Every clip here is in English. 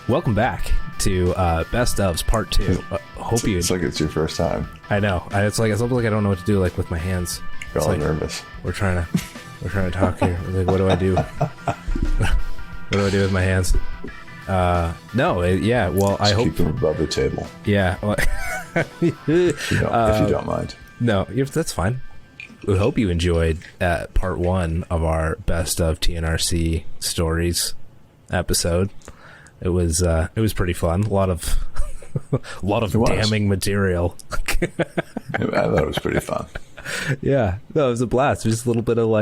Welcome back to Best Ofs Part 2. Hope you. It's like it's your first time. I know. It's almost like I don't know what to do, like with my hands. You're all like nervous. We're trying to talk here. Like, what do I do? What do I do with my hands? Yeah. Well, I hope keep them above the table. Yeah. Well, if you don't mind. No, that's fine. We hope you enjoyed part 1 of our Best of TNRC Stories episode. It was pretty fun. A lot of damning material. I thought it was pretty fun. Yeah, no, it was a blast. Just a little bit of a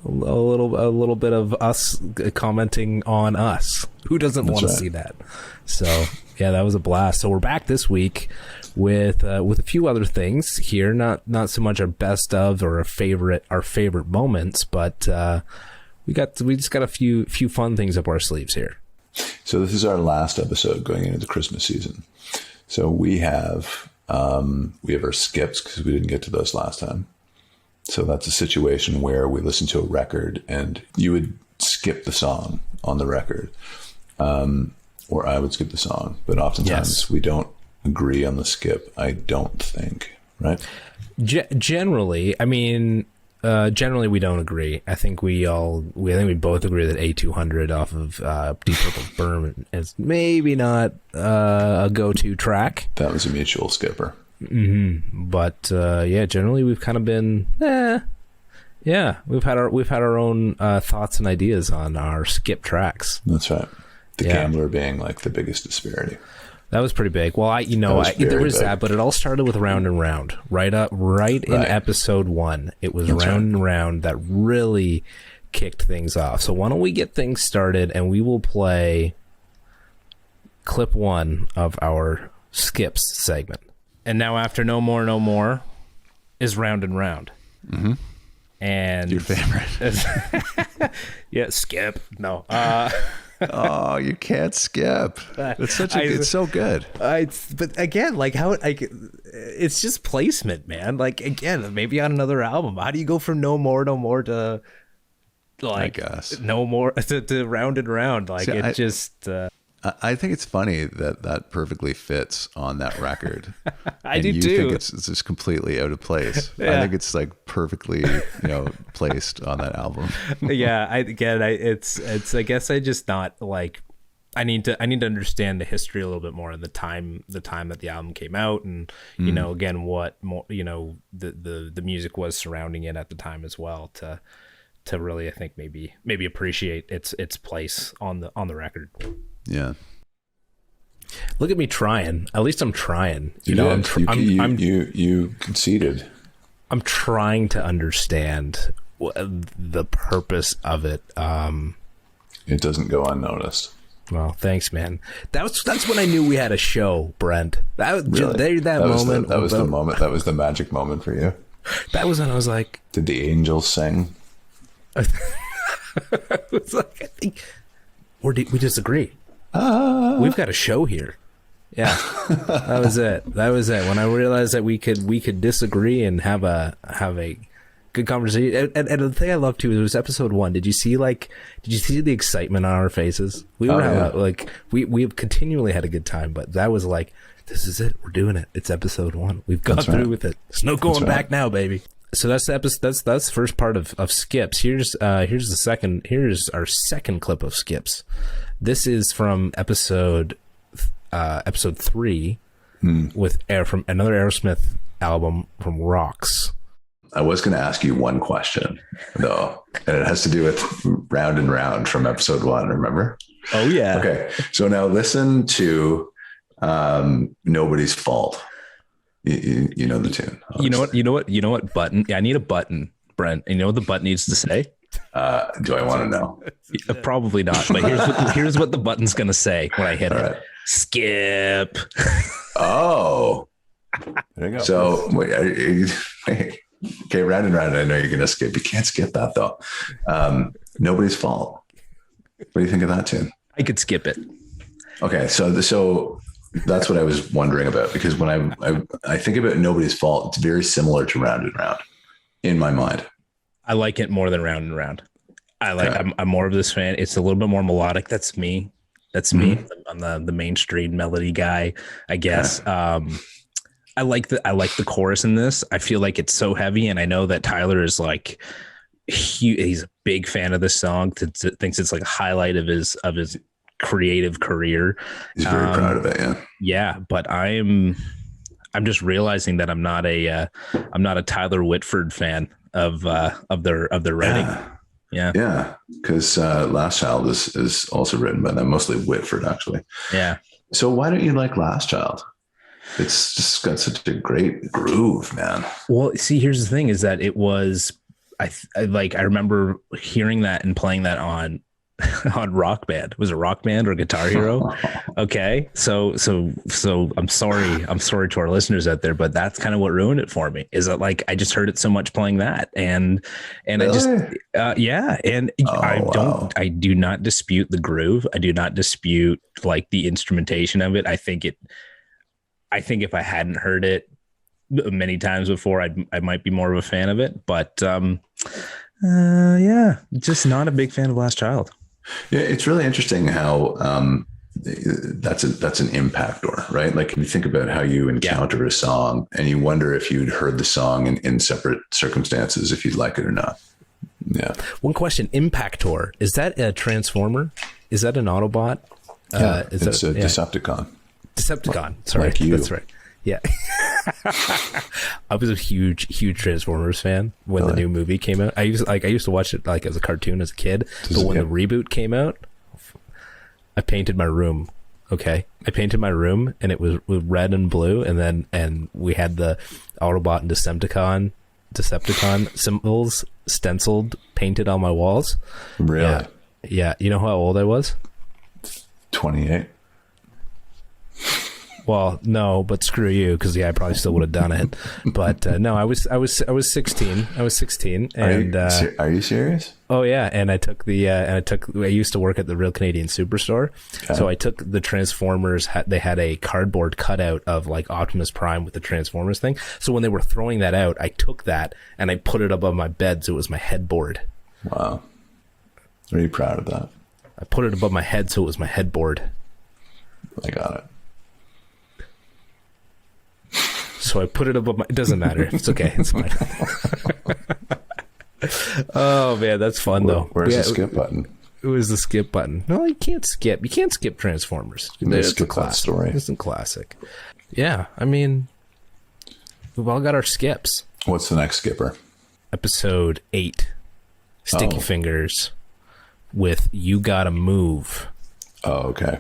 little bit of us commenting on us. Who doesn't want to see that? So yeah, that was a blast. So we're back this week with a few other things here. Not so much our best of or our favorite moments, but we just got a few fun things up our sleeves here. So this is our last episode going into the Christmas season. So we have our skips because we didn't get to those last time. So that's a situation where we listen to a record and you would skip the song on the record, or I would skip the song. But oftentimes we don't agree on the skip. I don't think, right? Generally, I mean. Generally, we don't agree. I think we both agree that A200 off of Deep Purple's Burn is maybe not a go-to track. That was a mutual skipper. Mm-hmm. But generally we've kind of been, we've had our own thoughts and ideas on our skip tracks. That's right. The Gambler being like the biggest disparity. That was pretty big. Well, there was big. That, but it all started with Round and Round. Right in episode 1. It was Round and Round that really kicked things off. So why don't we get things started and we will play clip 1 of our skips segment. And now after No More is Round and Round. Mm-hmm. And your favorite. Yeah, skip. No. Oh, you can't skip. It's so good. But again, like it's just placement, man. Like again, maybe on another album. How do you go from No More to like I guess. No More to Round and Round? Like I think it's funny that perfectly fits on that record. I do you too. Think it's just completely out of place. Yeah. I think it's like perfectly, placed on that album. Yeah, I guess I just not like. I need to understand the history a little bit more and the time that the album came out, and again what more the music was surrounding it at the time as well to really, I think, maybe appreciate its place on the record. Yeah. Look at me trying. At least I'm trying. You conceded. I'm trying to understand the purpose of it. It doesn't go unnoticed. Well, thanks, man. That's when I knew we had a show, Brent. That was the moment. That was the magic moment for you. That was when I was like, did the angels sing? It's like, I think, or we disagree. We've got a show here. Yeah, that was it. When I realized that we could disagree and have a good conversation. And the thing I love too, it was episode 1. Did you see the excitement on our faces? We were we have continually had a good time, but that was like, this is it. We're doing it. It's episode 1. We've gone through with it. There's no going back now, baby. So that's the episode. That's the first part of skips. Here's the second. Here's our second clip of skips. This is from episode 3 from another Aerosmith album, from Rocks. I was going to ask you one question though, and it has to do with Round and Round from episode 1. Remember? Oh yeah. Okay. So now listen to Nobody's Fault. You know the tune. Obviously. You know what button? Yeah, I need a button, Brent. You know what the button needs to say? Do I want to know? Probably not. But here's what the button's gonna say when I hit it. Right. Skip. Oh. There you go. So wait, okay, Round and Round. I know you're gonna skip. You can't skip that though. Nobody's Fault. What do you think of that tune? I could skip it. Okay, so that's what I was wondering about, because when I think about Nobody's Fault, it's very similar to Round and Round in my mind. I like it more than Round and Round. I'm more of this fan. It's a little bit more melodic. That's me. That's me. I'm the mainstream melody guy, I guess. I like the chorus in this. I feel like it's so heavy, and I know that Tyler is like he's a big fan of this song. Thinks it's like a highlight of his creative career. He's very proud of it. Yeah. Yeah, but I'm just realizing that I'm not a Tyler Whitford fan of their writing. Yeah, because Last Child is also written by them, mostly Whitford, actually. Yeah. So why don't you like Last Child? It's just got such a great groove, man. Well, see, here's the thing: is that it was I remember hearing that and playing that on Rock Band. Was it Rock Band or Guitar Hero? Okay, so I'm sorry to our listeners out there, but that's kind of what ruined it for me. Is that like I just heard it so much playing that, and really? I just I do not dispute the groove. I do not dispute like the instrumentation of it. I think if I hadn't heard it many times before, I might be more of a fan of it. But just not a big fan of Last Child. Yeah, it's really interesting how that's an impactor, right? Like when you think about how you encounter a song and you wonder if you'd heard the song in separate circumstances, if you'd like it or not. Yeah. One question: Impactor, is that a Transformer? Is that an Autobot? Yeah, it's a Decepticon. Decepticon. Sorry, like you. That's right. Yeah. I was a huge Transformers fan when the new movie came out. I used to watch it like as a cartoon as a kid. But when the reboot came out, I painted my room. Okay. I painted my room and it was red and blue, and we had the Autobot and Decepticon symbols stenciled, painted on my walls. Really? Yeah. You know how old I was? 28. Well, no, but screw you, because I probably still would have done it. But no, I was 16. I was 16, and are you serious? Oh yeah, and I used to work at the Real Canadian Superstore, so I took the Transformers. They had a cardboard cutout of like Optimus Prime with the Transformers thing. So when they were throwing that out, I took that and I put it above my bed, so it was my headboard. Wow, are you proud of that? I put it above my head, so it was my headboard. I got it. So I put it above my... It doesn't matter. It's okay. It's fine. Oh, man. That's fun, though. Where's the skip button? It was the skip button. No, you can't skip. You can't skip Transformers. It's a classic story. It's a classic. Yeah. I mean, we've all got our skips. What's the next skipper? Episode 8. Sticky Fingers with You Gotta Move. Oh, okay.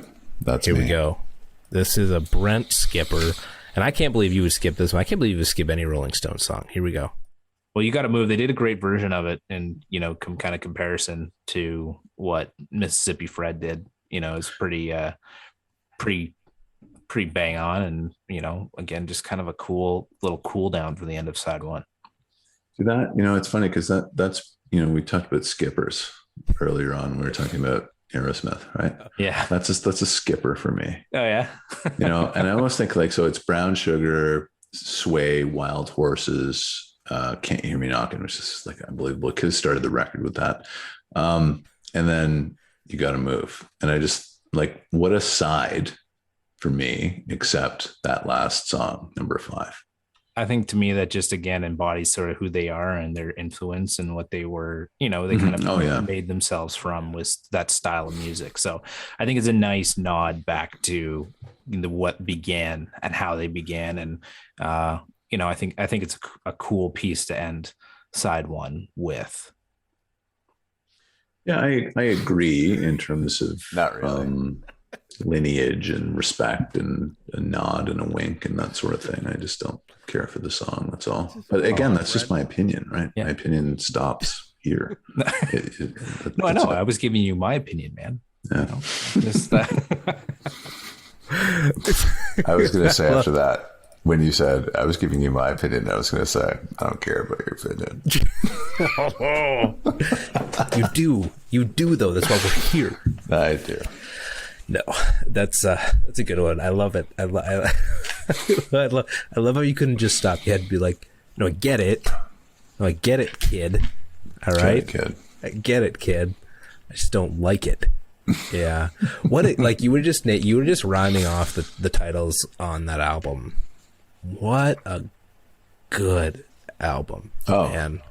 Here we go. This is a Brent skipper. And I can't believe you would skip this one. I can't believe you would skip any Rolling Stones song. Here we go. Well, You Gotta Move. They did a great version of it, and kind of comparison to what Mississippi Fred did. It's pretty bang on, and again, just kind of a cool little cool down for the end of side one. See that? It's funny because that's we talked about skippers earlier on. We were talking about Aerosmith, right? Yeah, that's a skipper for me. Oh yeah. And I almost think like, so it's Brown Sugar, Sway, Wild Horses, Can't Hear Me Knocking, which is like unbelievable. Kids started the record with that, and then You Gotta Move, and I just like, what a side for me, except that last song, number 5. I think to me that just again embodies sort of who they are and their influence and what they were, they kind of made themselves from was that style of music. So I think it's a nice nod back to what began and how they began. And, I think it's a cool piece to end side one with. Yeah, I agree in terms of not really. Lineage and respect and a nod and a wink and that sort of thing. I just don't care for the song. That's all. But again, that's just my opinion, right? Yeah. My opinion stops here. No, I know. I was giving you my opinion, man. Yeah. I was going to say after that, when you said I was giving you my opinion, I was going to say, I don't care about your opinion. You do though. That's why we're here. I do. No, that's a good one. I love it. I love how you couldn't just stop. You had to be like, no, I get it. No, I get it, kid. All right, kid. I get it, kid. I just don't like it. Yeah. Like you were just rhyming off the titles on that album. What a good album. Oh, man.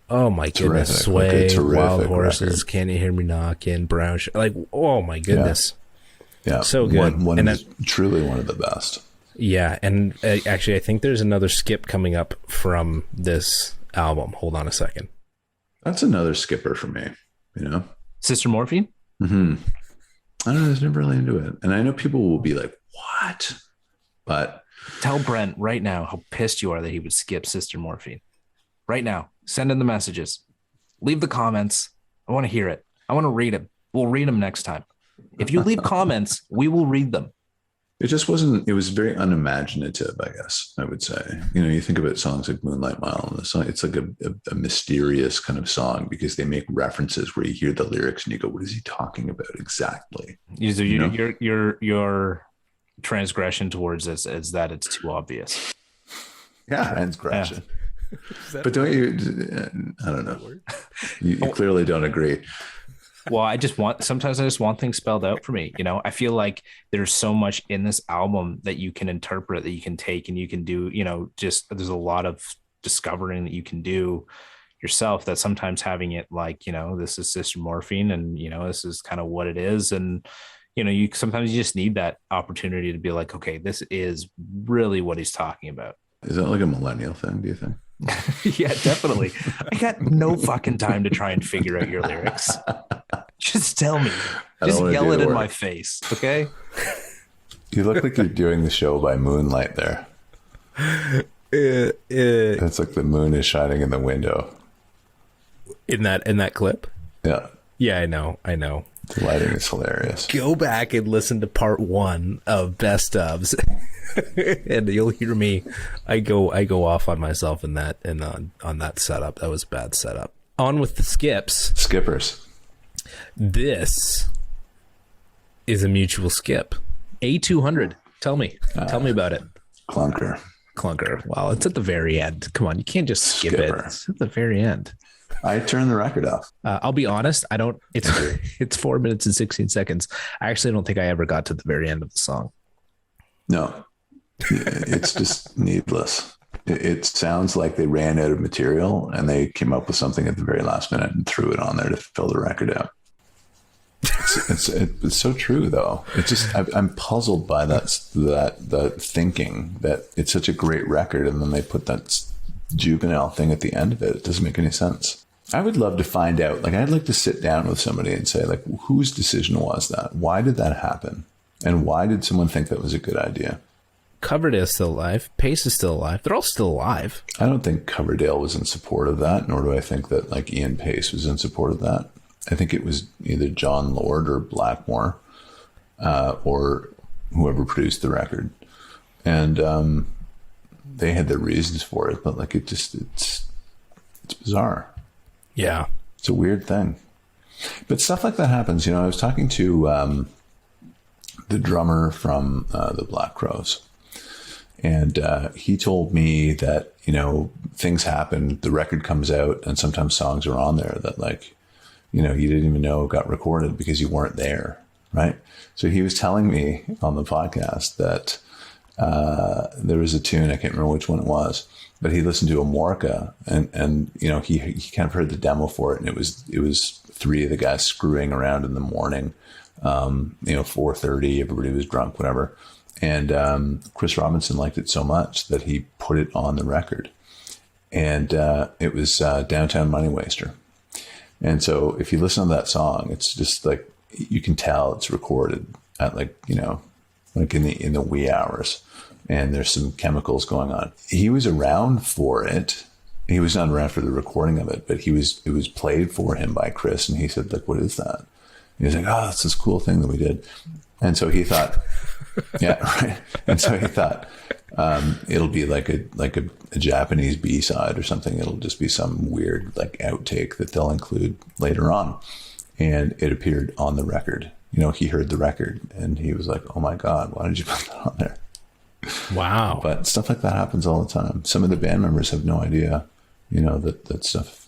Oh my goodness. Terrific. Sway, Like a Wild Horses, record. Can You Hear Me Knockin', Brown like, oh my goodness. Yeah. So good. Truly one of the best. Yeah. And actually, I think there's another skip coming up from this album. Hold on a second. That's another skipper for me, you know? Sister Morphine? Mm-hmm. I don't know. I was never really into it. And I know people will be like, what? But Tell Brent right now how pissed you are that he would skip Sister Morphine. Right now. Send in the messages. Leave the comments. I want to hear it. I want to read them. We'll read them next time. If you leave comments, we will read them. it just wasn't, it was very unimaginative, I guess I would say. You know, you think about songs like Moonlight Mile, and the song, it's like a mysterious kind of song because they make references where you hear the lyrics and you go, what is he talking about exactly? Your transgression towards this is that it's too obvious. Yeah, transgression. Yeah. But don't you, I don't know. You clearly don't agree. Well, sometimes I just want things spelled out for me. You know, I feel like there's so much in this album that you can interpret, that you can take and you can do, you know, just there's a lot of discovering that you can do yourself, that sometimes having it like, you know, this is Sister Morphine and, you know, this is kind of what it is. And, you know, sometimes you just need that opportunity to be like, okay, this is really what he's talking about. Is that like a millennial thing, do you think? Yeah, definitely. I got no fucking time to try and figure out your lyrics. Just tell me. Just yell it in my face, okay? You look like you're doing the show by moonlight there. It's like the moon is shining in the window. In that clip? Yeah. Yeah, I know. The lighting is hilarious. Go back and listen to part 1 of Best Ofs. And you'll hear me. I go off on myself in that and on that setup. That was a bad setup. On with the Skippers. This is a mutual skip. A200. Tell me about it. Clunker. Wow, it's at the very end. Come on, you can't just skip it. It's at the very end. I turned the record off. I'll be honest. I don't. It's 4 minutes and 16 seconds. I actually don't think I ever got to the very end of the song. No, it's just needless. It sounds like they ran out of material and they came up with something at the very last minute and threw it on there to fill the record out. It's so true though. It's just I'm puzzled by that thinking that it's such a great record and then they put that juvenile thing at the end of it. It doesn't make any sense. I would love to find out. Like, I'd like to sit down with somebody and say, like, whose decision was that? Why did that happen? And why did someone think that was a good idea? Coverdale's still alive. Pace is still alive. They're all still alive. I don't think Coverdale was in support of that, nor do I think that like Ian Pace was in support of that. I think it was either John Lord or Blackmore, or whoever produced the record. And they had their reasons for it, but like it's bizarre. Yeah. It's a weird thing. But stuff like that happens. You know, I was talking to the drummer from the Black Crowes, and he told me that, you know, things happen, the record comes out, and sometimes songs are on there that, like, you know, you didn't even know got recorded because you weren't there, right? So he was telling me on the podcast that there was a tune, I can't remember which one it was, but he listened to a Morca and you know, he kind of heard the demo for it, and it was 3 of the guys screwing around in the morning, you know, 4:30, everybody was drunk, whatever. And Chris Robinson liked it so much that he put it on the record, and it was Downtown Money Waster. And so if you listen to that song, it's just like, you can tell it's recorded at, like, you know, like in the wee hours, and there's some chemicals going on. He was around for it. He was not around for the recording of it, but it was played for him by Chris, and he said, like, what is that? And he was like, oh, it's this cool thing that we did. And so he thought, yeah, right. And so he thought, it'll be like a Japanese B-side or something. It'll just be some weird like outtake that they'll include later on. And it appeared on the record. You know, he heard the record and he was like, oh my God, why did you put that on there? Wow. But stuff like that happens all the time. Some of the band members have no idea, you know, that stuff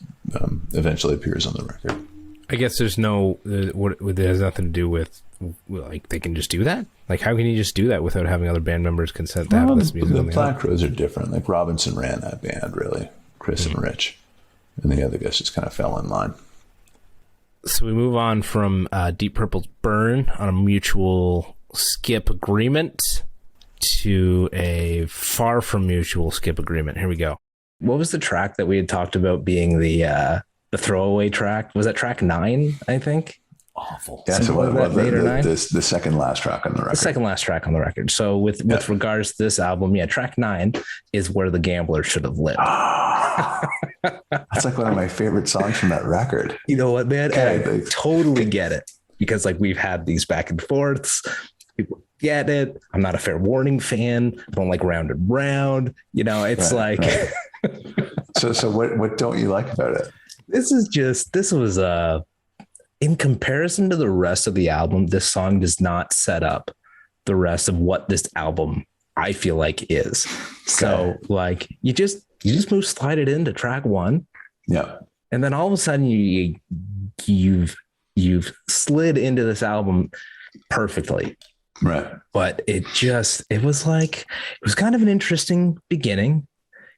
eventually appears on the record. I guess there's no, it has nothing to do with, like, they can just do that? Like, how can you just do that without having other band members consent to have this music the on the Black Crowes are different. Like, Robinson ran that band, really. Chris and Rich. And the other guys just kind of fell in line. So we move on from Deep Purple's Burn on a mutual skip agreement to a far from mutual skip agreement. Here we go. What was the track that we had talked about being the throwaway track? Was that track 9, I think? Awful. Yeah, so what, the second last track on the record. The second last track on the record. So with regards to this album, track 9 is Where the Gambler Should Have Lived. That's like one of my favorite songs from that record. You know what, man? I totally get it. Because like we've had these back and forths. People get it. I'm not a Fair Warning fan. I don't like Round and Round. It's right. So what don't you like about it? This was in comparison to the rest of the album, this song does not set up the rest of what this album I feel like is. Okay. So like you just slide it into track 1. Yeah. And then all of a sudden you've slid into this album perfectly. Right. But it was kind of an interesting beginning.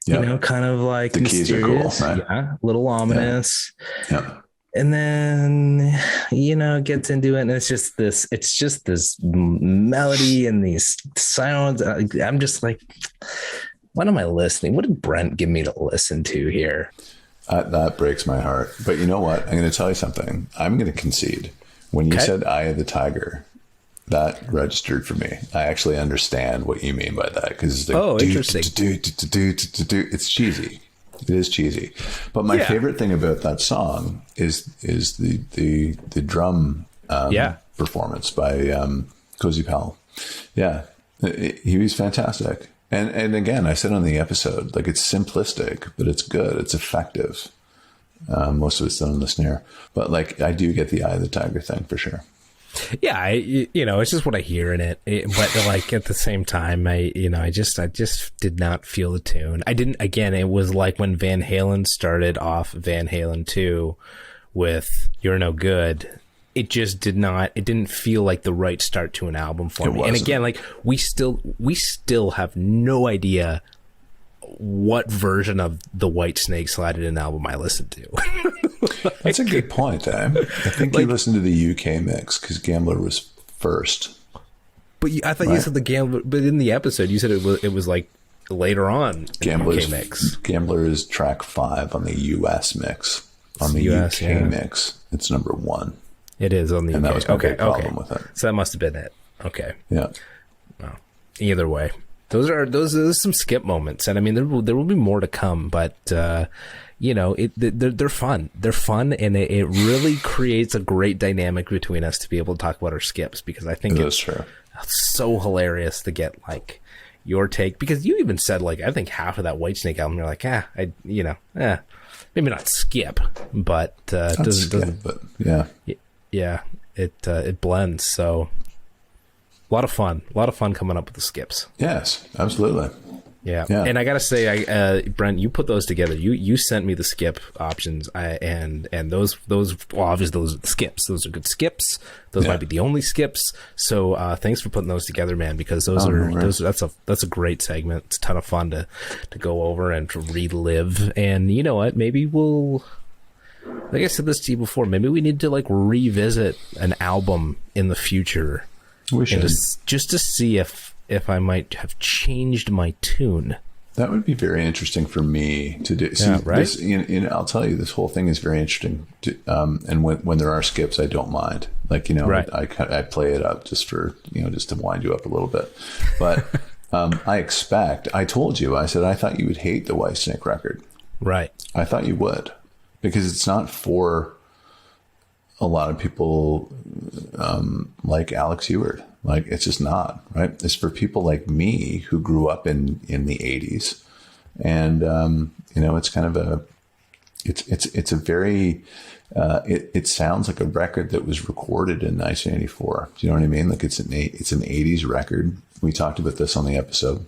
Yep. Kind of like the keys are cool, right? Yeah, a little ominous. Yeah. And then, it gets into it and it's just this melody and these sounds. I'm just like, what am I listening? What did Brent give me to listen to here? That breaks my heart. But you know what? I'm going to tell you something. I'm going to concede. When you said Eye of the Tiger, that registered for me. I actually understand what you mean by that because it's like, interesting. It's cheesy. It is cheesy, but my favorite thing about that song is the drum performance by Cozy Powell. Yeah, he was fantastic. And again, I said on the episode, like it's simplistic, but it's good. It's effective. Most of it's done on the snare, but like I do get the Eye of the Tiger thing for sure. Yeah, it's just what I hear in it. But like at the same time, I just did not feel the tune. I didn't. Again, it was like when Van Halen started off Van Halen 2 with "You're No Good." It just did not. It didn't feel like the right start to an album for me. And again, like we still have no idea what version of the Whitesnake Slide-In album I listened to. That's a good point. I think you listened to the UK mix because Gambler was first. But I thought you said the Gambler. But in the episode, you said it was like later on. Gambler's UK mix. Gambler is track 5 on the US mix. On the US, UK mix, it's number 1. It is on the UK. And that was my big problem with it. So that must have been it. Okay. Yeah. Well, either way, those are some skip moments, and I mean there will be more to come, but. They're fun. They're fun, and it really creates a great dynamic between us to be able to talk about our skips because I think it's so hilarious to get like your take because you even said like I think half of that Whitesnake album you're like maybe not skip, but it blends. So a lot of fun coming up with the skips. Yes, absolutely. Yeah. And I gotta say, Brent, you put those together. You sent me the skip options, and those obviously those are the skips. Those are good skips. Those might be the only skips. So thanks for putting those together, man. Because that's a great segment. It's a ton of fun to go over and to relive. And you know what? Maybe we'll. Like I said this to you before, maybe we need to like revisit an album in the future. We should just to see if I might have changed my tune. That would be very interesting for me to do. See, right? This, I'll tell you, this whole thing is very interesting. And when there are skips, I don't mind. Like, I play it up just for, just to wind you up a little bit. But I told you, I said, I thought you would hate the Whitesnake record. Right. I thought you would. Because it's not for a lot of people like Alex Huard. Like, it's just not, right? It's for people like me who grew up in the 80s. And, it's kind of it's a very, it sounds like a record that was recorded in 1984. Do you know what I mean? Like it's an 80s record. We talked about this on the episode,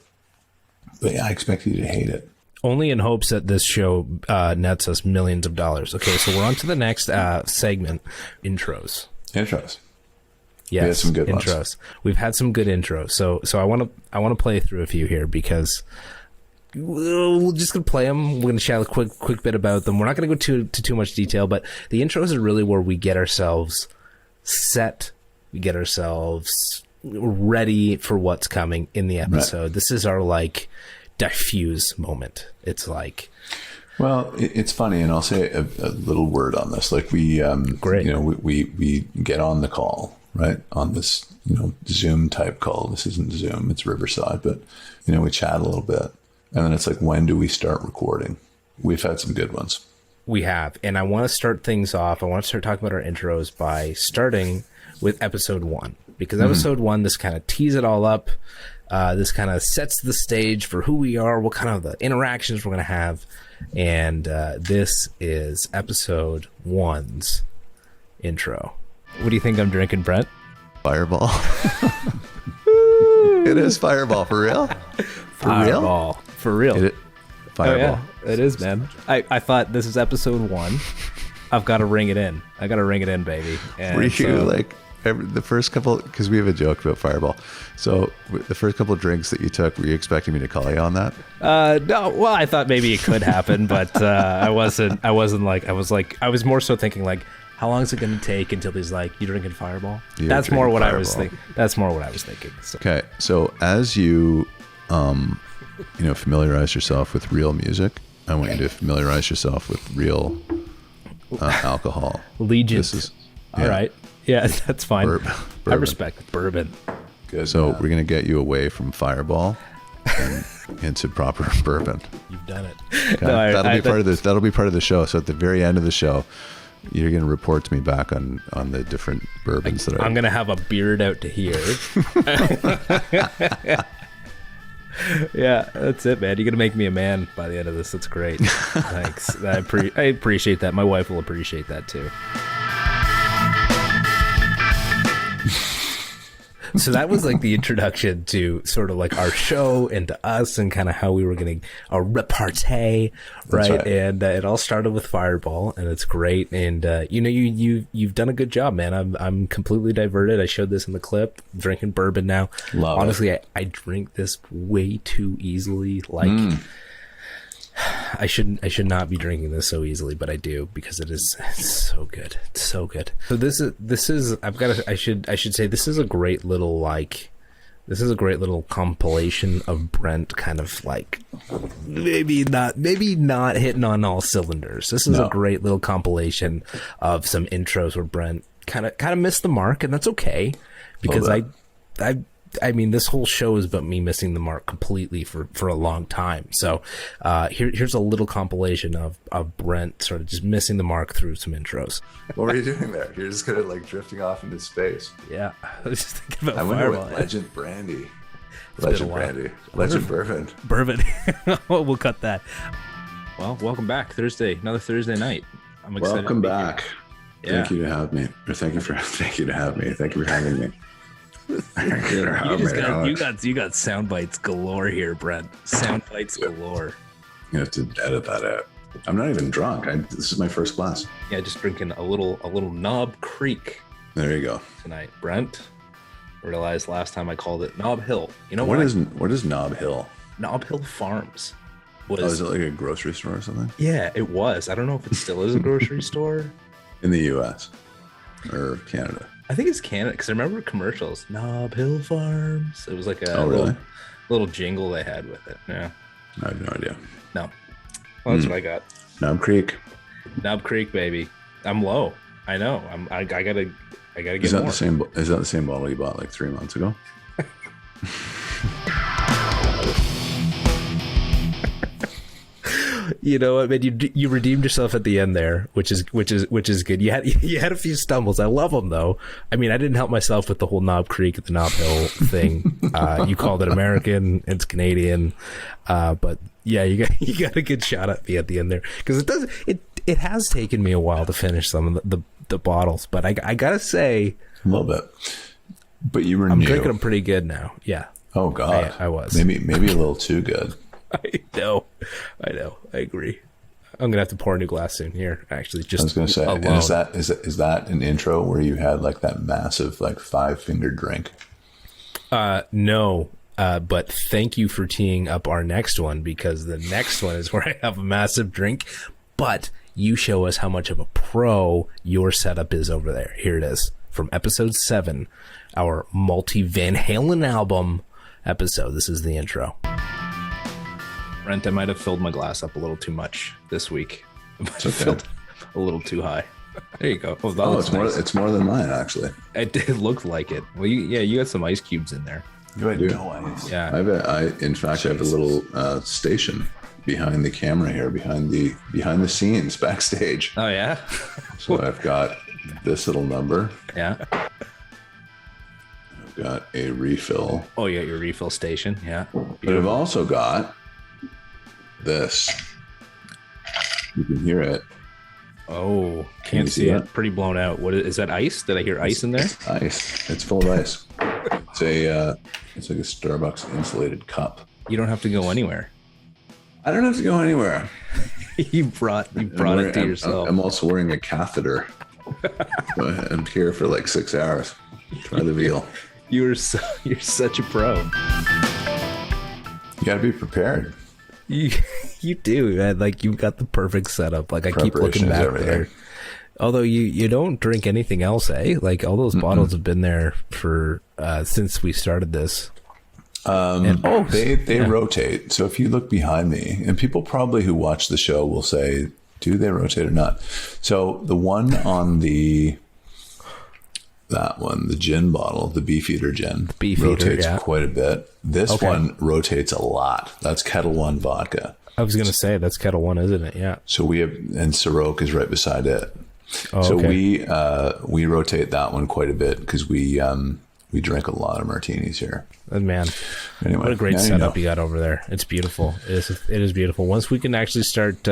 but yeah, I expect you to hate it. only in hopes that this show nets us millions of dollars. Okay, so we're on to the next segment, intros. Intros. Yes, we had some good intros. ones. We've had some good intros. So I want to play through a few here because we're just gonna play them. We're gonna chat a quick bit about them. We're not gonna go to too much detail, but the intros are really where we get ourselves set. We get ourselves ready for what's coming in the episode. Right. This is our like diffuse moment. It's like, well, it's funny, and I'll say a little word on this. Like we, great. You know, we get on the call, right, on this, you know, Zoom type call. This isn't Zoom, it's Riverside, but you know, we chat a little bit, and then it's like, when do we start recording? We've had some good ones. We have, and I want to start things off. I want to start talking about our intros by starting with episode 1, because episode 1, this kind of tees it all up. This kind of sets the stage for who we are, what kind of the interactions we're going to have. And this is episode 1's intro. What do you think I'm drinking, Brent? Fireball. It is Fireball, for real? Fireball. For real? Fireball. Oh, yeah, it is, man. I thought this is episode 1. I've got to ring it in. I got to ring it in, baby. And were you like the first couple, because we have a joke about Fireball, so the first couple of drinks that you took, were you expecting me to call you on that? No, well, I thought maybe it could happen, but I was more so thinking like, how long is it going to take until he's like, you drinking Fireball? That's more what Fireball. I was thinking. That's more what I was thinking. So. Okay, so as you familiarize yourself with real music, I want you to familiarize yourself with real alcohol. Legion. Yeah. All right. Yeah, that's fine. Bourbon. I respect bourbon. Good. So we're going to get you away from Fireball and into proper bourbon. You've done it. Okay? No, that'll be part of the show. So at the very end of the show, you're going to report to me back on the different bourbons that I'm going to have a beard out to here. Yeah, that's it, man. You're going to make me a man by the end of this. That's great. Thanks. I appreciate that. My wife will appreciate that too. So that was like the introduction to sort of like our show and to us and kind of how we were getting a repartee, right? And it all started with Fireball, and it's great. And you've done a good job, man. I'm completely diverted. I showed this in the clip. Drinking bourbon now. Honestly, I drink this way too easily. Like I should not be drinking this so easily, but I do, because it's so good. It's so good. So this is I should say this is a great little compilation of Brent kind of like maybe not hitting on all cylinders. This is a great little compilation of some intros where Brent kind of missed the mark, and that's okay, because I mean, this whole show is about me missing the mark completely for a long time. So here's a little compilation of Brent sort of just missing the mark through some intros. What were you doing there? You're just kind of like drifting off into space. Yeah, I was just thinking about Fireball. Fireball. With Legend Brandy. Legend Brandy. Legend Bourbon. Bourbon. We'll cut that. Well, welcome back. Another Thursday night. I'm excited. Welcome back. Yeah. Thank you to have me. Thank you for having me. You got sound bites galore here, Brent. Sound bites galore. You have to edit that out. I'm not even drunk. This is my first glass. Yeah, just drinking a little Knob Creek. There you go. Tonight, Brent. Realized last time I called it Knob Hill. You know what is Knob Hill? Knob Hill Farms. Is it like a grocery store or something? Yeah, it was. I don't know if it still is a grocery store. In the U.S. or Canada? I think it's Canada, because I remember commercials. Knob Hill Farms. It was like a little jingle they had with it. Yeah. I have no idea. No. Well, that's what I got. Knob Creek. Knob Creek, baby. I'm low. I know. I gotta get is that more. Is that the same bottle you bought like 3 months ago? You know what, man? You redeemed yourself at the end there, which is good. You had a few stumbles. I love them though. I mean, I didn't help myself with the whole Knob Creek, the Knob Hill thing. You called it American, it's Canadian, but yeah, you got a good shot at me at the end there, because it has taken me a while to finish some of the bottles, but I gotta say, a little bit. But you were I'm new. drinking them pretty good now. Yeah. Oh God, I was maybe a little too good. I know. I agree. I'm gonna have to pour a new glass soon. Here, actually, just I was going to say, alone. and is that an intro where you had like that massive like 5-finger drink? No. But thank you for teeing up our next one, because the next one is where I have a massive drink. But you show us how much of a pro your setup is over there. Here it is from episode 7, our multi Van Halen album episode. This is the intro. Brent, I might have filled my glass up a little too much this week. I might have okay. filled a little too high. There you go. Oh, that Oh, looks it's more. nice. It's more than mine, actually. It did look like it. Well, you got some ice cubes in there. I do. No ice. Yeah. In fact, I have a little station behind the camera here, behind the scenes backstage. Oh yeah. So I've got this little number. Yeah. I've got a refill. Oh, you got your refill station. Yeah. But I've also got this. You can hear it. Oh, Can you can't see see that? it. Pretty blown out. What is that? Ice? Did I hear ice in there? It's ice. It's full of ice. It's like a Starbucks insulated cup. You don't have to go anywhere. I don't have to go anywhere. you brought it to yourself. I'm also wearing a catheter. I'm here for like 6 hours. Try the veal. You're such a pro. You got to be prepared. You do, man. Like, you've got the perfect setup. Like, I keep looking Preparation is back everything. there. Although you don't drink anything else, eh? Like, all those bottles have been there for since we started this. They rotate. So if you look behind me, and people probably who watch the show will say, do they rotate or not? So the one on the gin bottle, the Beefeater gin, rotates quite a bit. This one rotates a lot. That's Kettle One vodka. I was gonna say that's Kettle One, isn't it? Yeah. So we have, and Ciroc is right beside it. Oh, so okay. we rotate that one quite a bit because we drink a lot of martinis here. Man, Anyway, what a great now you setup know. you got over there. It's beautiful. It is beautiful. Once we can actually start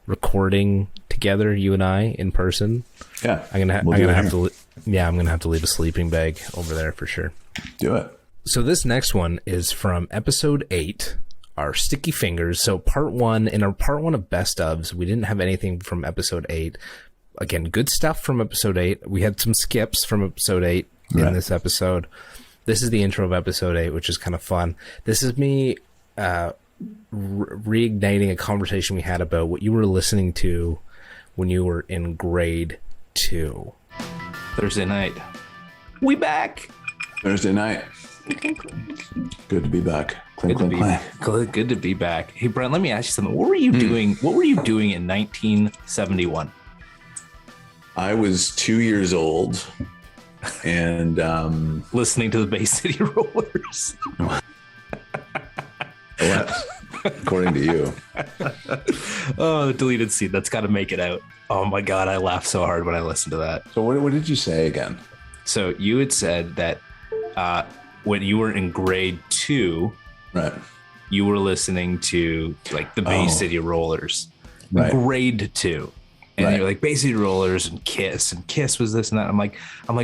recording together, you and I, in person, Yeah, I'm gonna we'll do it have here. I'm gonna have to leave a sleeping bag over there for sure. Do it. So this next one is from episode 8, our sticky fingers. So part 1, in our part 1 of best ofs, we didn't have anything from episode 8. Again, good stuff from episode 8. We had some skips from episode 8 in this episode. This is the intro of episode 8, which is kind of fun. This is me reigniting a conversation we had about what you were listening to when you were in grade 2. Thursday night. We back. Thursday night. Good to be back. Clink, Good to clink, be clank. good to be back. Hey Brent, let me ask you something. What were you doing? What were you doing in 1971? I was 2 years old, and Listening to the Bay City Rollers. according to you, Oh, the deleted scene. That's got to make it out. Oh my God, I laughed so hard when I listened to that. so what did you say again? So you had said that when you were in grade 2, Right. you were listening to like the Bay City Rollers. Right. Grade 2. And Right. you're like Bay City Rollers and Kiss was this and that. I'm like,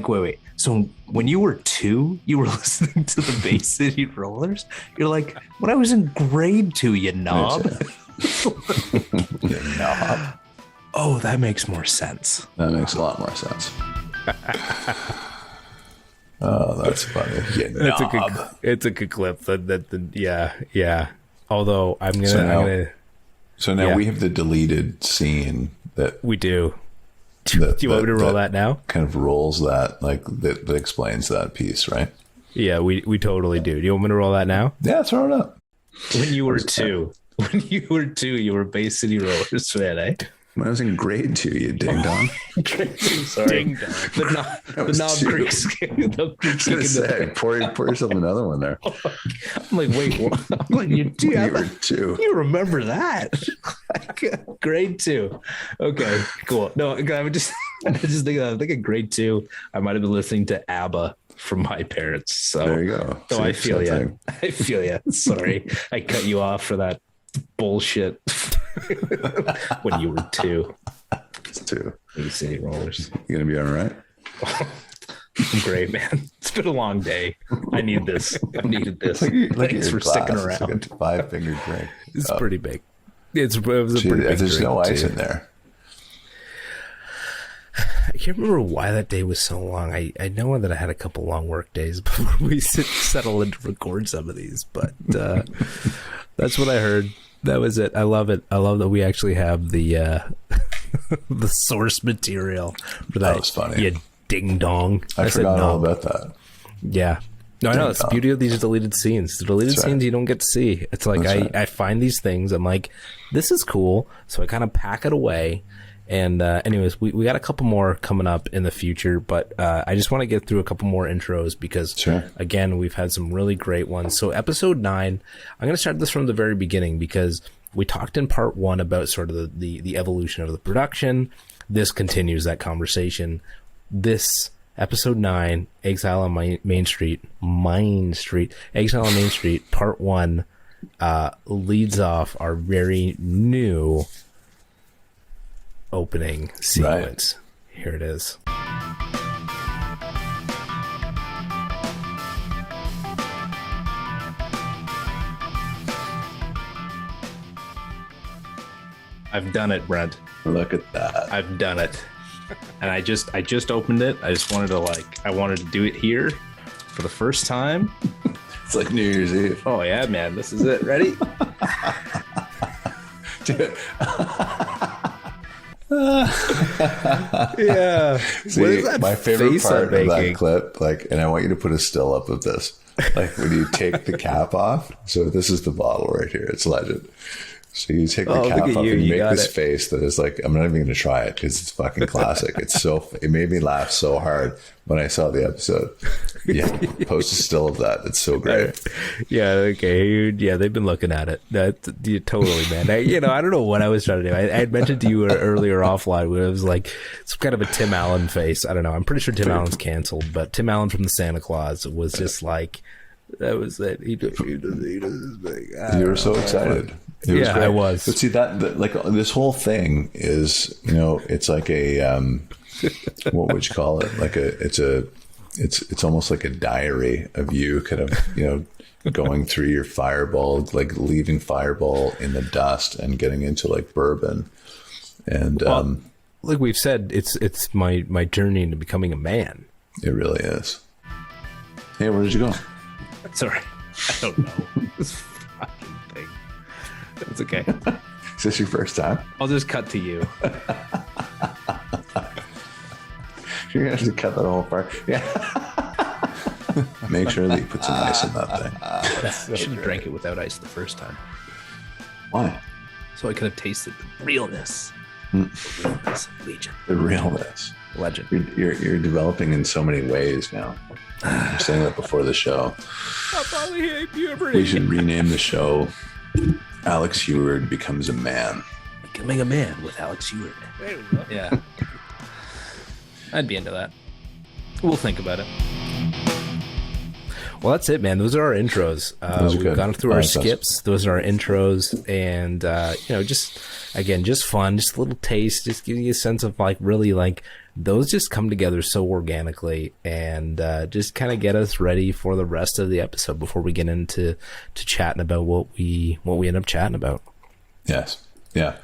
wait. So when you were 2, you were listening to the Bay City Rollers? You're like, when I was in grade 2, you knob. You knob. Oh, that makes more sense. That makes a lot more sense. Oh, that's funny. You That's knob. it's a good clip. Yeah. Although I'm gonna So now Yeah. we have the deleted scene that we do. Do you want me to roll that now? kind of rolls that, like that explains that piece, right? Yeah, we totally do. Do you want me to roll that now? Yeah, throw it up. When you were 2, you were Bay City Rollers fan, eh? When I was in grade 2, you ding dong. Sorry. Ding dong. The knob creaks. The creaks I was gonna say, pour yourself another one there. I'm like, wait, what? I'm like, When you were 2. You remember that? Grade 2. Okay, cool. No, I just thinking grade 2. I might have been listening to ABBA from my parents. So There you go. So See, I feel same you. thing. I feel you. Sorry, I cut you off for that bullshit when you were 2. It's 2. Bay City Rollers. You gonna be all right? I'm great, man. It's been a long day. I need this. I needed this. Thanks for sticking around. It's like a 5-finger drink. It's pretty big. It was a pretty big There's drink no ice too. in there. I can't remember why that day was so long. I know that I had a couple long work days before we settle in to record some of these, but that's what I heard. That was it. I love it. I love that we actually have the the source material for that. That was funny. Yeah, ding dong. I forgot all about that. Yeah. No, I know. That's the beauty of these deleted scenes. The deleted scenes you don't get to see. It's like I find these things. I'm like, this is cool. So I kind of pack it away. And anyways, we got a couple more coming up in the future, but I just want to get through a couple more intros because, again, we've had some really great ones. So episode 9, I'm going to start this from the very beginning because we talked in part 1 about sort of the evolution of the production. This continues that conversation. This episode 9, Exile on Main Street, Exile on Main Street, part 1, leads off our very new opening sequence. Right. Here it is. I've done it, Brent. Look at that. I've done it. And I just opened it. I just wanted to do it here for the first time. It's like New Year's Eve. Oh yeah, man. This is it. Ready? Dude. Yeah. See, my favorite part of that clip, and I want you to put a still up of this, when you take the cap off. So this is the bottle right here. It's legend. So you take the cap off and you make this face that is like, I'm not even going to try it because it's fucking classic. It made me laugh so hard when I saw the episode. Yeah, post a still of that. It's so great. Yeah, okay. Yeah, they've been looking at it. Totally, man. I don't know what I was trying to do. I had mentioned to you earlier offline where it was like some kind of a Tim Allen face. I don't know. I'm pretty sure Tim Allen's canceled, but Tim Allen from the Santa Claus was just like, that was it. He does his thing. You were so excited. Yeah, I was. But see that like this whole thing is, it's like a what would you call it? It's almost like a diary of you kind of, going through your Fireball, like leaving Fireball in the dust and getting into like bourbon. And like we've said, it's my journey into becoming a man. It really is. Hey, where did you go? Sorry. I don't know. This fucking thing. It's okay. Is this your first time? I'll just cut to you. You're going to have to cut that whole part. Yeah. Make sure that you put some ice in that thing. I should have drank it without ice the first time. Why? So I could have tasted the realness. The realness. Legion. The realness. Legend. You're developing in so many ways now. I'm saying that before the show. I'll probably hate puberty. We should rename the show Alex Huard Becomes a Man. Becoming a Man with Alex Huard. There we go. Yeah. I'd be into that. We'll think about it. Well, that's it, man. Those are our intros. We've gone through our skips. Those are our intros. And, just fun, just a little taste, just giving you a sense of really those just come together so organically and just kind of get us ready for the rest of the episode before we get into chatting about what we end up chatting about. Yes. Yeah.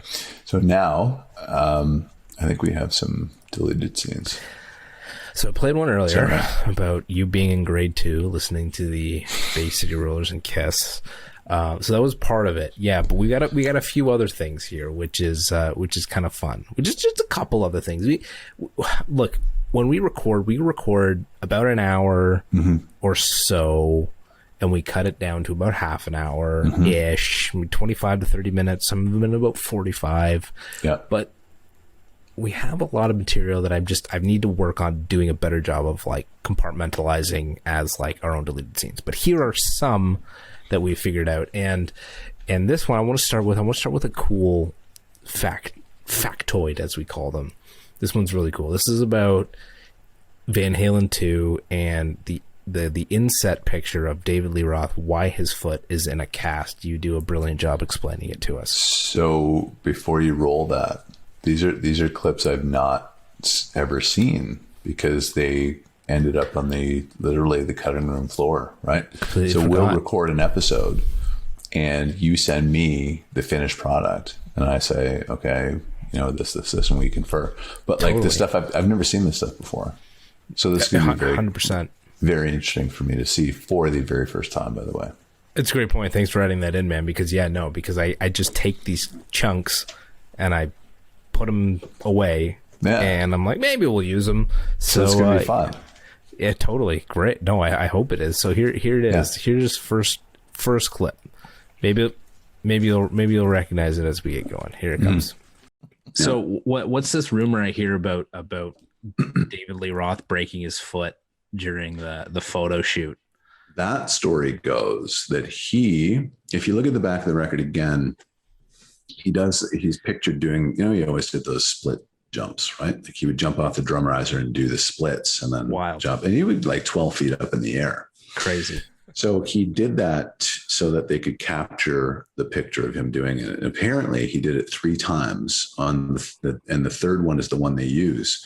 So now I think we have some deleted scenes. So I played one earlier about you being in grade 2, listening to the Bay City Rollers and Kiss. So that was part of it. Yeah, but we got a few other things here, which is kind of fun. Which is just a couple other things. Look, when we record about an hour or so, and we cut it down to about half an hour ish, 25 to 30 minutes. Some of them about 45. Yeah, but we have a lot of material that I need to work on doing a better job of compartmentalizing as our own deleted scenes. But here are some that we figured out, and this one I want to start with a cool factoid, as we call them. This one's really cool. This is about Van Halen 2 and the inset picture of David Lee Roth, why his foot is in a cast. You do a brilliant job explaining it to us. So before you roll that, these are clips I've not ever seen because they ended up on literally the cutting room floor, right? Completely so forgot. we'll record an episode and you send me the finished product and I say, okay, this, and we confer. But like this stuff, I've never seen this stuff before. So this is going to be 100%. Very interesting for me to see for the very first time, by the way. It's a great point. Thanks for adding that in, man. Because I just take these chunks and I put them away, and I'm like, maybe we'll use them. So it's gonna be fun. Yeah, totally great. No, I hope it is. So here it is. Here's first clip. Maybe you'll recognize it as we get going. Here it comes. So what's this rumor I hear about David Lee Roth breaking his foot during the photo shoot? That story goes that if you look at the back of the record again, he's pictured doing, he always did those split jumps, right? Like he would jump off the drum riser and do the splits and then jump, and he would like 12 feet up in the air. Crazy. So he did that so that they could capture the picture of him doing it. And apparently he did it 3 times and the third one is the one they use.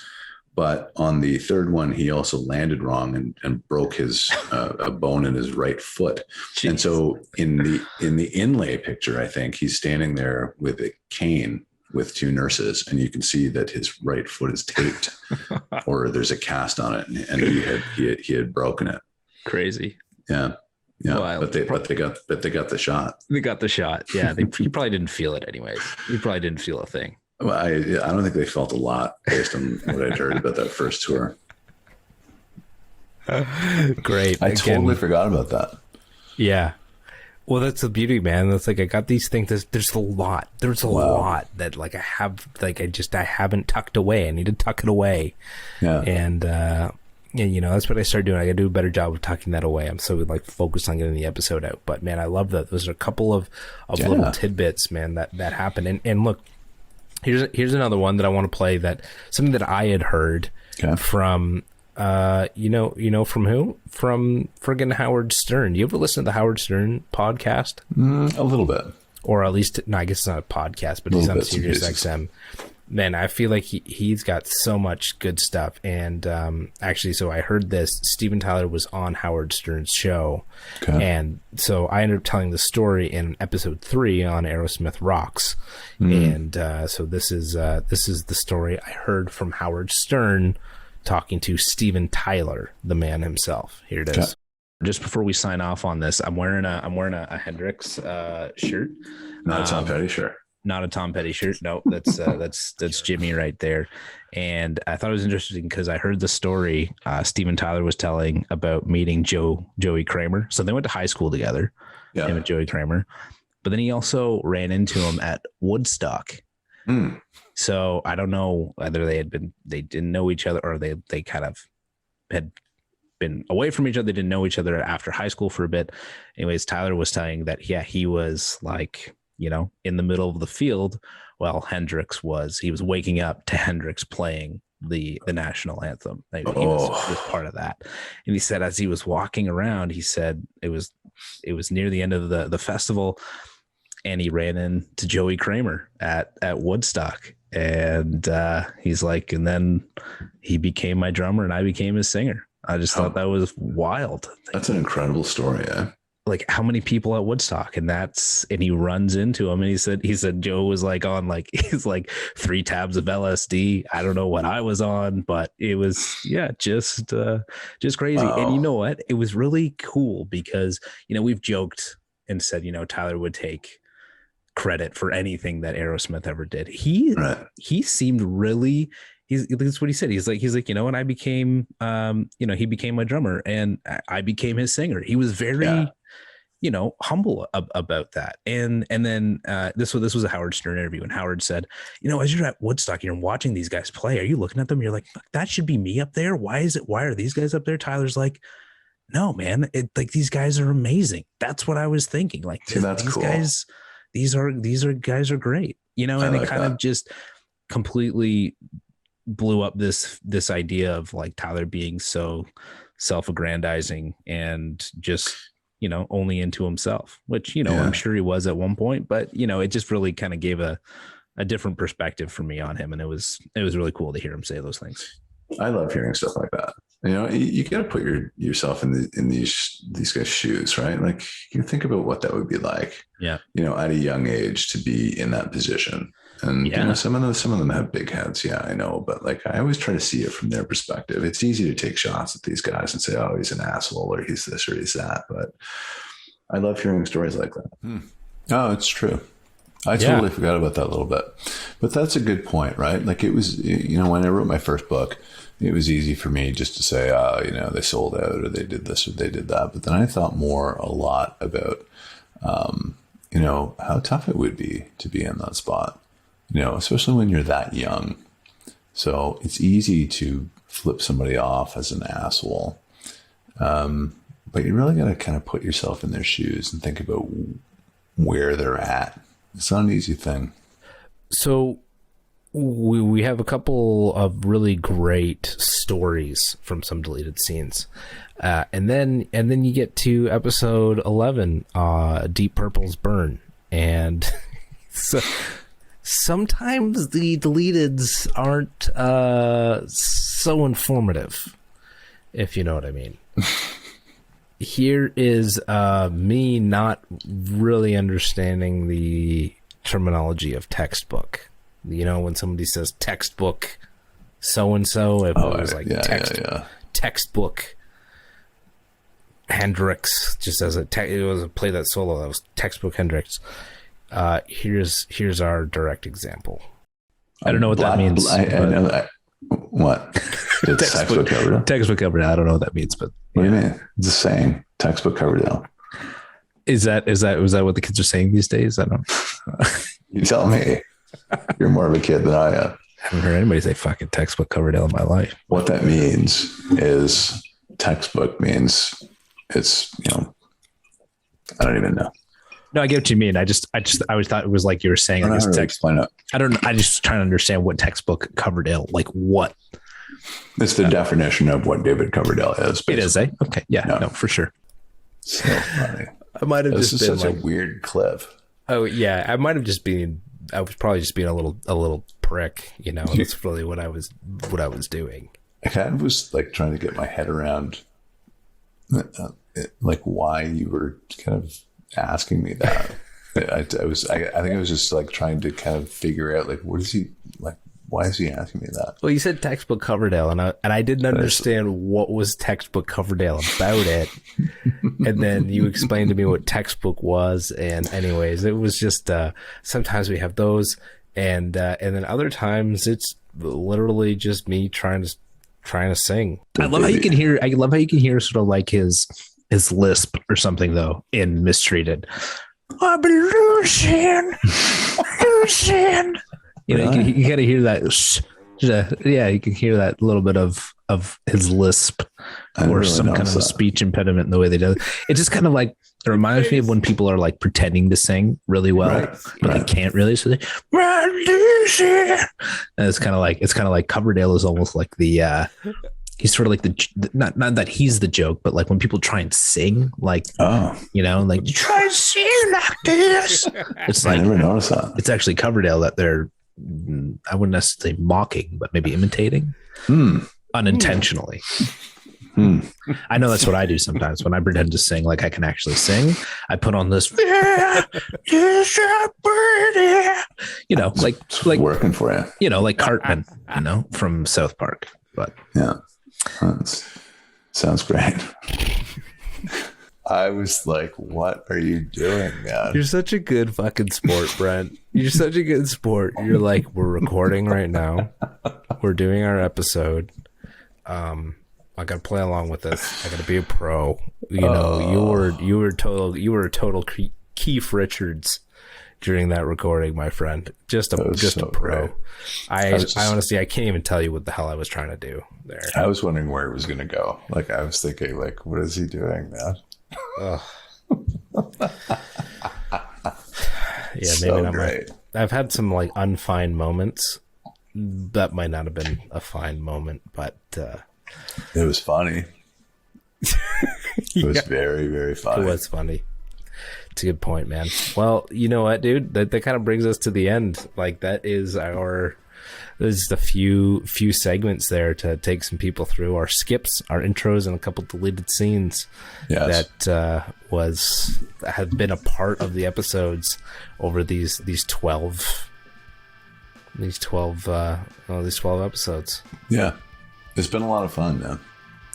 But on the third one, he also landed wrong and broke his a bone in his right foot. Jeez. And so in the inlay picture, I think he's standing there with a cane with 2 nurses, and you can see that his right foot is taped, or there's a cast on it, and he had broken it. Crazy. Yeah. Wild. But they got the shot. They got the shot. Yeah, you probably didn't feel it anyways. You probably didn't feel a thing. Well, I don't think they felt a lot based on what I'd heard about that first tour. Great. I totally forgot about that. Yeah. Well, that's the beauty, man. That's like, I got these things. There's a lot. There's a lot that like I have, like I haven't tucked away. I need to tuck it away. Yeah. And, that's what I started doing. I got to do a better job of tucking that away. I'm so like focused on getting the episode out, but man, I love that. Those are a couple of little tidbits, man, that happened. And look, here's another one that I want to play, that something that I had heard from, from who? From friggin' Howard Stern. You ever listen to the Howard Stern podcast? A little bit. Or at least, no, I guess it's not a podcast, but he's on Sirius XM. Man, I feel like he's got so much good stuff. And actually, so I heard this. Steven Tyler was on Howard Stern's show. Okay. And so I ended up telling the story in episode 3 on Aerosmith Rocks. And so this is the story I heard from Howard Stern talking to Steven Tyler, the man himself. Here it is. Okay. Just before we sign off on this, I'm wearing a Hendrix shirt. Not a Tom Petty shirt. Not a Tom Petty shirt. No, that's Jimmy right there. And I thought it was interesting because I heard the story Steven Tyler was telling about meeting Joey Kramer. So they went to high school together, him and Joey Kramer. But then he also ran into him at Woodstock. So I don't know whether they didn't know each other, or they kind of had been away from each other. They didn't know each other after high school for a bit. Anyways, Tyler was saying that, he was like, in the middle of the field while Hendrix was waking up to Hendrix playing the national anthem. He was part of that. And he said, as he was walking around, he said it was near the end of the festival, and he ran into Joey Kramer at Woodstock. And he's like, and then he became my drummer and I became his singer. I just thought that was wild. That's an incredible story. Yeah. Like, how many people at Woodstock, and he runs into him, and he said Joe was like on he's like 3 tabs of LSD. I don't know what I was on, but it was just crazy. Oh. And you know what? It was really cool because we've joked and said Tyler would take credit for anything that Aerosmith ever did. He seemed really. That's what he said. He's like, and I became, he became my drummer and I became his singer. He was very, humble about that. And then this was a Howard Stern interview, and Howard said, as you're at Woodstock, you're watching these guys play. Are you looking at them? You're like, that should be me up there. Why are these guys up there? Tyler's like, no, man, these guys are amazing. That's what I was thinking. Like, that's these cool. guys, these guys are great, and it kind of just completely blew up this idea of like Tyler being so self-aggrandizing and just only into himself, which I'm sure he was at one point, but it just really kind of gave a different perspective for me on him, and it was really cool to hear him say those things. I love hearing stuff like that. You know, you got to put yourself in these guys' shoes, right? Like, you think about what that would be like. Yeah. You know, at a young age to be in that position. And you know, some of them have big heads. Yeah, I know. But like, I always try to see it from their perspective. It's easy to take shots at these guys and say, "Oh, he's an asshole," or "He's this," or "He's that." But I love hearing stories like that. Oh, it's true. I totally forgot about that a little bit. But that's a good point, right? Like, it was, you know, when I wrote my first book, it was easy for me just to say, oh, you know, they sold out, or they did this, or they did that. But then I thought a lot about, you know, how tough it would be to be in that spot, you know, especially when you're that young. So it's easy to flip somebody off as an asshole. But you really got to kind of put yourself in their shoes and think about where they're at. It's not an easy thing. So we have a couple of really great stories from some deleted scenes. And then you get to episode 11, Deep Purple's Burn. And so sometimes the deleteds aren't so informative, if you know what I mean. Here is me not really understanding the terminology of textbook. You know, when somebody says textbook so-and-so, if it was like textbook Hendrix, just as it was a play that solo, that was textbook Hendrix. Here's our direct example. I don't know what that means. I know that. What? Textbook Coverdale? Textbook Coverdale. I don't know what that means, but what do you mean? It's a saying. Textbook Coverdale. Was that what the kids are saying these days? I don't know. You tell me. You're more of a kid than I am. I haven't heard anybody say fucking textbook Coverdale in my life. What that means is textbook means it's, you know, I don't even know. No, I get what you mean. I always thought it was like you were saying. I just trying to understand what textbook Coverdale, like what. It's the definition of what David Coverdale is. Basically. It is, eh? Okay, yeah, no, for sure. So funny. I might have this just is been such like a weird clip. Oh yeah, I might have just been. I was probably just being a little prick. You know, that's really what I was doing. I kind of was like trying to get my head around, like why you were kind of asking me that. I think I was just like trying to kind of figure out like what is he like. Why is he asking me that? Well, you said textbook Coverdale, and I didn't understand what was textbook Coverdale about it. And then you explained to me what textbook was. And anyways, it was just sometimes we have those, and then other times it's literally just me trying to sing. I love how you can hear sort of like his lisp or something though in Mistreated. I've been losing. You know, you got to hear that. You can hear that little bit of his lisp or some kind of a speech impediment in the way they do it. It's just kind of like, it reminds me of when people are like pretending to sing really well, but they can't really. So and it's kind of like Coverdale is almost like the, he's sort of like the not that he's the joke, but like when people try and sing, like, you know, like you try and sing like this. It's like, I never noticed that. It's actually Coverdale that they're, I wouldn't necessarily say mocking, but maybe imitating unintentionally. I know that's what I do sometimes when I pretend to sing like I can actually sing. I put on this, you know, like working for you, you know, like Cartman, you know, from South Park. But yeah, sounds great. I was like, what are you doing, man? You're such a good fucking sport, Brent. You're such a good sport. You're like, we're recording right now. We're doing our episode. I gotta play along with this. I gotta be a pro. You know, you were total Keith Richards during that recording, my friend. Just a pro. Great. I honestly, I can't even tell you what the hell I was trying to do there. I was wondering where it was gonna go. Like, I was thinking, like, what is he doing, man? Yeah, maybe not great. I've had some like unfine moments. That might not have been a fine moment, but it was funny. It was very, very funny. It was funny. It's a good point, man. Well, you know what, dude? That kind of brings us to the end. Like, that is our there's a few segments there to take some people through our skips, our intros, and a couple deleted scenes that have been a part of the episodes over these 12 episodes. Yeah, it's been a lot of fun, man.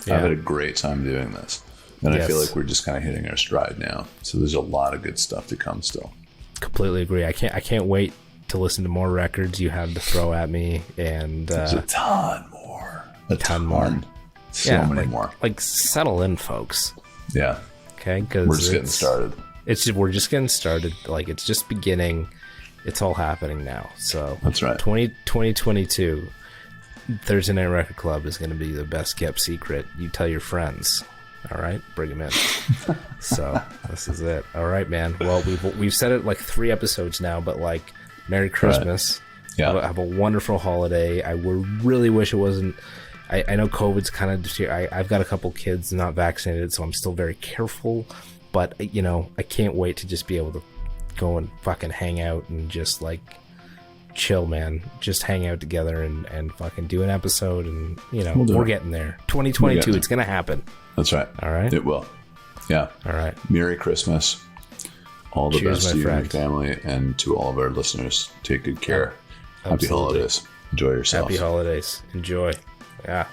Yeah. I've had a great time doing this, and I feel like we're just kind of hitting our stride now. So there's a lot of good stuff to come still. Completely agree. I can't wait to listen to more records you have to throw at me, and there's a ton more. So many more. Like, settle in, folks. Yeah. Okay, because we're just getting started. We're just getting started. Like, it's just beginning. It's all happening now. So that's right. 2022 Thursday Night Record Club is going to be the best kept secret. You tell your friends. All right, bring them in. So this is it. All right, man. Well, we've said it like 3 episodes now, but like, Merry Christmas. Right. Yeah. Have a wonderful holiday. I really wish it wasn't. I know COVID's kind of. I've got a couple kids not vaccinated, so I'm still very careful. But you know, I can't wait to just be able to go and fucking hang out and just like chill, man. Just hang out together and fucking do an episode, and you know, we're getting there. 2022, it's gonna happen. That's right. All right. It will. Yeah. All right. Merry Christmas. All the Cheers, best to you friend. and your family, and to all of our listeners. Take good care. Absolutely. Happy holidays. Enjoy yourself. Happy holidays. Enjoy. Yeah.